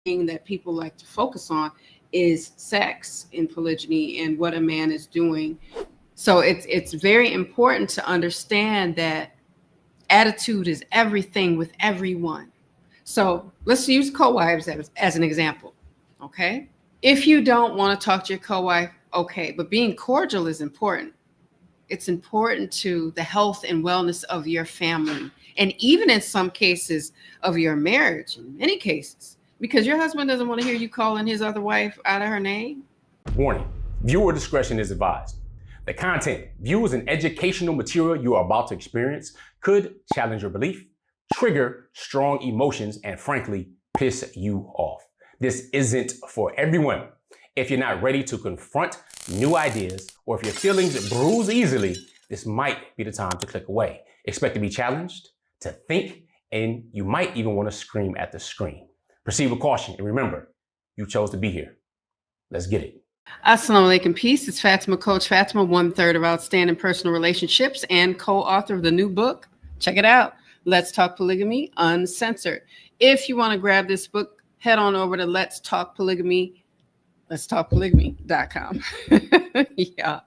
thing that people like to focus on is sex in polygyny and what a man is doing. So it's very important to understand that attitude is everything with everyone. So let's use co-wives as an example. Okay. If you don't want to talk to your co-wife, okay, but being cordial is important. It's important to the health and wellness of your family. And even in some cases of your marriage, in many cases, because your husband doesn't want to hear you calling his other wife out of her name. Warning, viewer discretion is advised. The content, views, and educational material you are about to experience could challenge your belief, trigger strong emotions, and frankly, piss you off. This isn't for everyone. If you're not ready to confront new ideas, or if your feelings bruise easily, this might be the time to click away. Expect to be challenged, to think, and you might even want to scream at the screen. Proceed with caution, and remember, you chose to be here. Let's get it. Assalamu alaikum, peace. It's Fatimah, Coach Fatimah, 1/3 of Outstanding Personal Relationships and co-author of the new book. Check it out. Let's Talk Polygamy Uncensored. If you want to grab this book, head on over to Let's Talk Polygamy. Let'sTalkPolygamy.com. Yeah.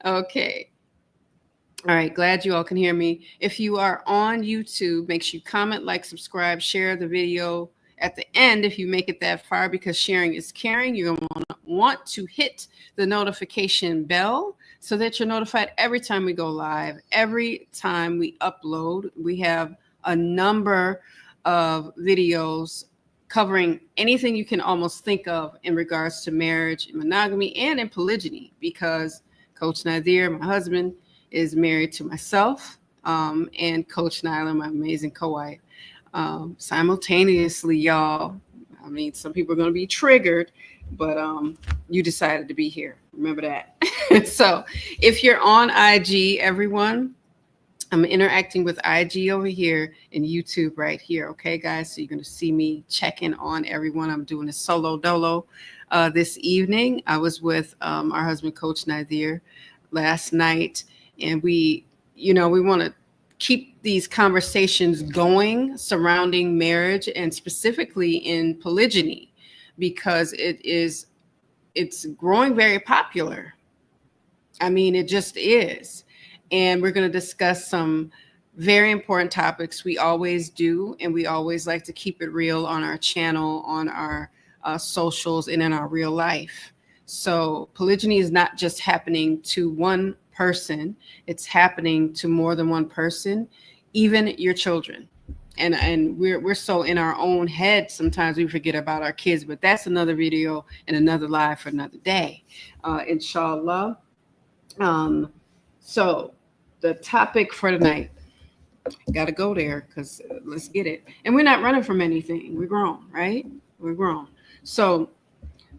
Okay. All right. Glad you all can hear me. If you are on YouTube, make sure you comment, like, subscribe, share the video at the end if you make it that far, because sharing is caring. You're going to want to hit the notification bell so that you're notified every time we go live, every time we upload. We have a number of videos covering anything you can almost think of in regards to marriage, monogamy, and in polygyny, because Coach Nazir, my husband, is married to myself, and Coach Nyla, my amazing co-wife. Simultaneously, y'all. I mean, some people are going to be triggered, but you decided to be here. Remember that. So if you're on IG, everyone, I'm interacting with IG over here and YouTube right here. Okay, guys. So you're going to see me checking on everyone. I'm doing a solo dolo this evening. I was with our husband, Coach Nazir, last night, and we want to keep these conversations going surrounding marriage and specifically in polygyny, because it's growing very popular. I mean, it just is. And we're going to discuss some very important topics. We always do, and we always like to keep it real on our channel, on our socials, and in our real life. So polygyny is not just happening to one person. It's happening to more than one person, even your children. And we're so in our own head, sometimes we forget about our kids, but that's another video and another live for another day, inshallah. So the topic for tonight, got to go there because let's get it. And we're not running from anything. We're grown, right? We're grown. So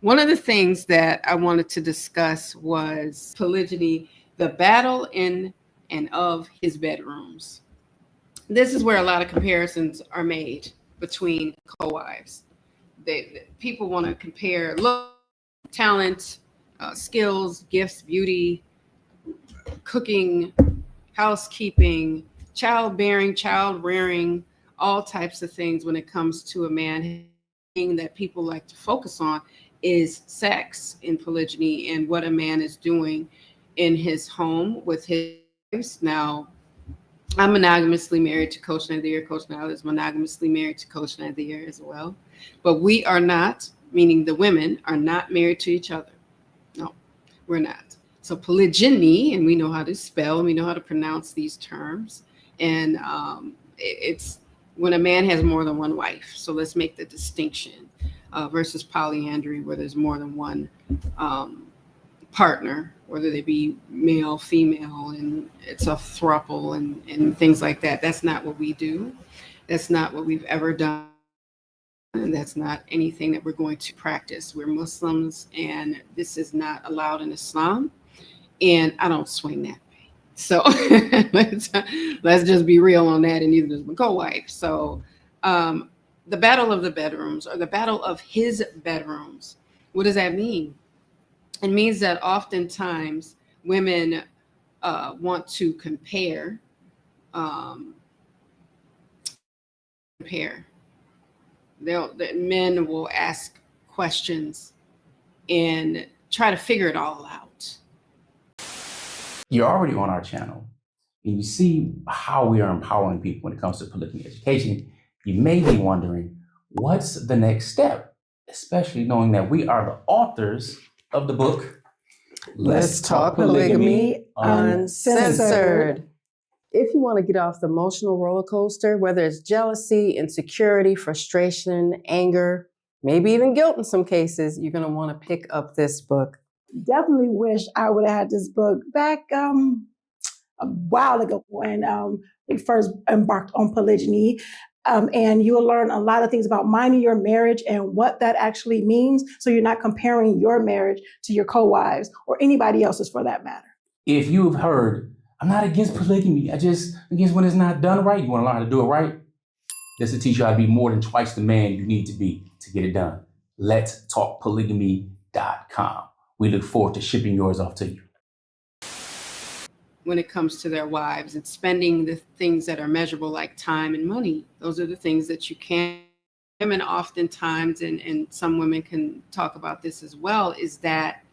one of the things that I wanted to discuss was polygyny, the battle in and of his bedrooms. This is where a lot of comparisons are made between co-wives. People want to compare look, talent, skills, gifts, beauty, cooking, housekeeping, childbearing, child rearing, all types of things when it comes to a man. The thing that people like to focus on is sex in polygyny and what a man is doing in his home with his wives. Now, I'm monogamously married to Coach Nazir. Coach Nyla is monogamously married to Coach Nazir as well. But we are not, meaning the women, are not married to each other. No, we're not. So polygyny, and we know how to spell, and we know how to pronounce these terms. And it's when a man has more than one wife. So let's make the distinction versus polyandry, where there's more than one partner, whether they be male, female, and it's a throuple and things like that. That's not what we do. That's not what we've ever done. And that's not anything that we're going to practice. We're Muslims, and this is not allowed in Islam. And I don't swing that way. So let's just be real on that, and neither does my co-wife. So the battle of the bedrooms, or the battle of his bedrooms, what does that mean? It means that oftentimes women want to compare The men will ask questions and try to figure it all out. You're already on our channel and you see how we are empowering people when it comes to polygamy education. You may be wondering, what's the next step? Especially knowing that we are the authors of the book, Let's Talk Polygamy Uncensored. If you want to get off the emotional roller coaster, whether it's jealousy, insecurity, frustration, anger, maybe even guilt in some cases, you're going to want to pick up this book. Definitely wish I would have had this book back a while ago when we first embarked on polygyny. And you will learn a lot of things about minding your marriage and what that actually means. So you're not comparing your marriage to your co-wives or anybody else's for that matter. If you've heard, I'm not against polygamy, I just against when it's not done right, you want to learn how to do it right, this will teach you how to be more than twice the man you need to be to get it done. Let's talk polygamy.com. We look forward to shipping yours off to you. When it comes to their wives, it's spending the things that are measurable like time and money. Those are the things that you can't. Women oftentimes, and some women can talk about this as well, is that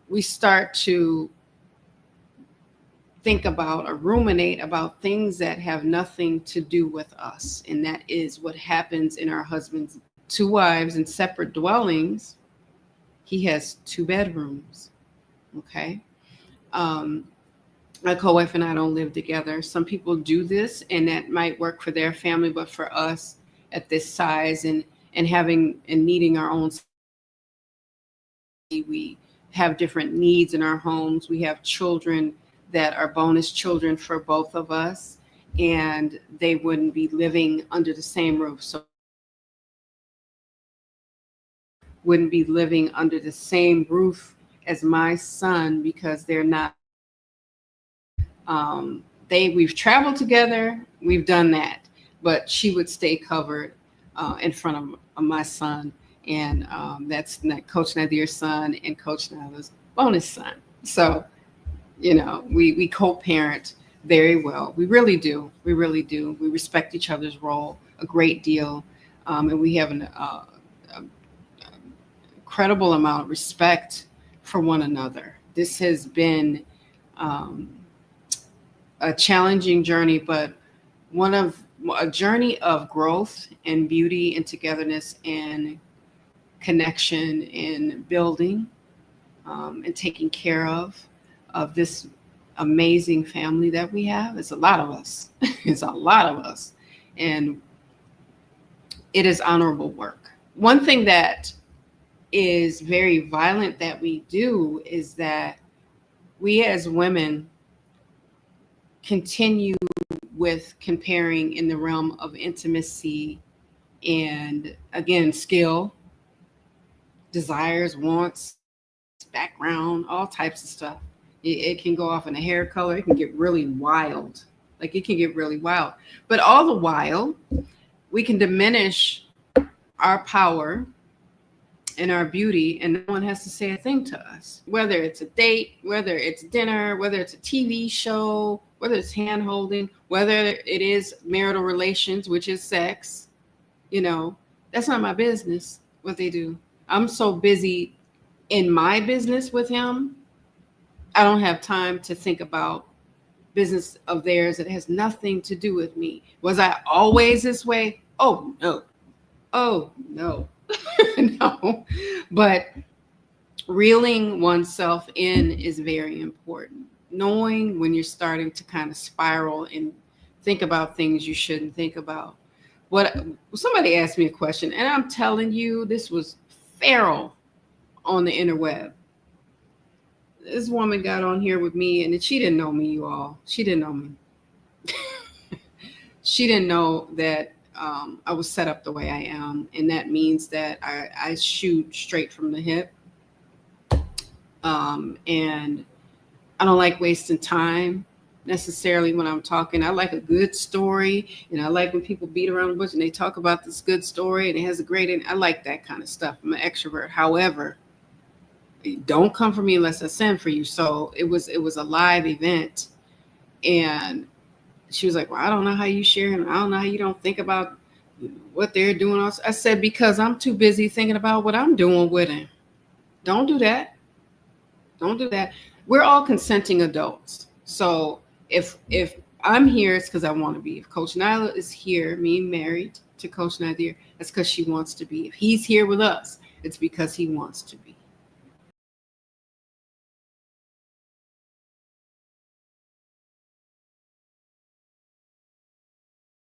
we start to think about or ruminate about things that have nothing to do with us. And that is what happens in our husband's 2 wives in separate dwellings. He has 2 bedrooms. Okay. My co-wife and I don't live together. Some people do this and that might work for their family, but for us at this size and having and needing our own, we have different needs in our homes. We have children that are bonus children for both of us, and they wouldn't be living under the same roof. So wouldn't be living under the same roof as my son because they're not. We've traveled together, we've done that, but she would stay covered in front of my son, and that's Coach Nazir's son and Coach Nyla's bonus son. So, we co-parent very well. We really do. We really do. We respect each other's role a great deal, and we have an incredible amount of respect for one another. This has been a challenging journey, but a journey of growth and beauty and togetherness and connection and building and taking care of this amazing family that we have. It's a lot of us. It's a lot of us. And it is honorable work. One thing that is very violent that we do is that we as women continue with comparing in the realm of intimacy and, again, skill, desires, wants, background, all types of stuff. It can go off in a hair color. It can get really wild. But all the while, we can diminish our power and our beauty, and no one has to say a thing to us. Whether it's a date, whether it's dinner, whether it's a TV show, whether it's hand holding, whether it is marital relations, which is sex, that's not my business what they do. I'm so busy in my business with him, I don't have time to think about business of theirs that has nothing to do with me. Was I always this way? Oh, no. No. But reeling oneself in is very important. Knowing when you're starting to kind of spiral and think about things you shouldn't think about. Somebody asked me a question, and I'm telling you, this was feral on the interweb. This woman got on here with me, and she didn't know me, you all. She didn't know me. She didn't know that I was set up the way I am, and that means that I shoot straight from the hip. And I don't like wasting time necessarily when I'm talking. I like a good story, and I like when people beat around the bush and they talk about this good story and it has a great end. I like that kind of stuff. I'm an extrovert. However, don't come for me unless I send for you. So it was a live event, and she was like, well, I don't know how you share, and I don't know how you don't think about what they're doing. I said, because I'm too busy thinking about what I'm doing with him. Don't do that. Don't do that. We're all consenting adults. So if I'm here, it's because I want to be. If Coach Nyla is here, me married to Coach Nazir, that's because she wants to be. If he's here with us, it's because he wants to be.